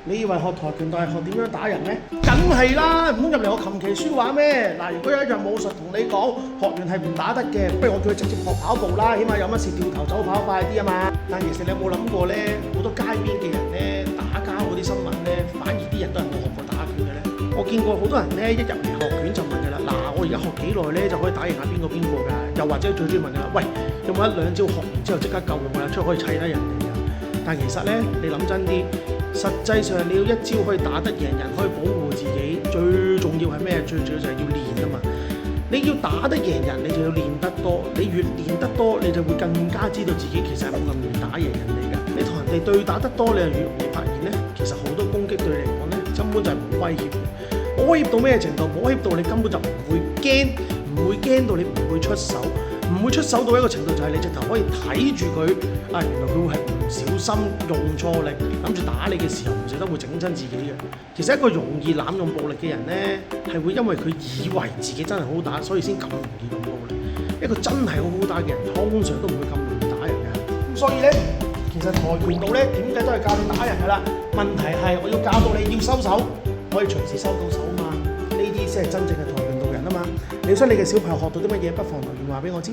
你以為學跆拳道係學點樣打人咩？梗係啦，唔通入嚟我琴棋書畫咩？嗱，如果有一樣武術同你講學完係唔打得嘅，不如我叫佢直接學跑步啦，起碼有乜事掉頭走跑快啲啊嘛。但其實你有冇諗過咧？好多街邊嘅人咧打交嗰啲新聞咧，反而啲人都係冇學過打拳嘅咧。我見過好多人咧一入嚟學拳就問㗎啦，嗱，我而家學幾耐咧就可以打贏下邊個㗎？又或者最中意問㗎啦，喂，有冇一兩招學完之後即刻夠用㗎啦，出去可以砌低人哋㗎？但其實咧，你諗真啲，實際上你要一招可以打得贏人，可以保護自己，最重要係咩？最重要就係要練啊嘛！你要打得贏人，你就要練得多。你越練得多，你就會更加知道自己其實係冇咁容易打贏人哋㗎。你同人哋對打得多，你就越容易發現咧，其實好多攻擊對你嚟講咧，根本就係冇威脅嘅。冇威脅到咩程度？冇威脅到你根本就唔會驚，唔會驚到你唔會出手。唔會出手到一個程度，就係你直頭可以睇住佢啊！原來佢會係唔小心用錯力，諗住打你嘅時候唔捨得會整親自己嘅。其實一個容易濫用暴力嘅人咧，係會因為佢以為自己真係好打，所以先咁容易用暴力。一個真係好好打嘅人，通常都唔會咁容易打人嘅。咁所以咧，其實跆拳道咧點解都係教你打人㗎啦？問題係我要教到你要收手，可以隨時收到手嘛。呢啲先係真正嘅跆拳道人啊嘛。你想你嘅小朋友學到啲乜嘢，不妨留言話俾我知。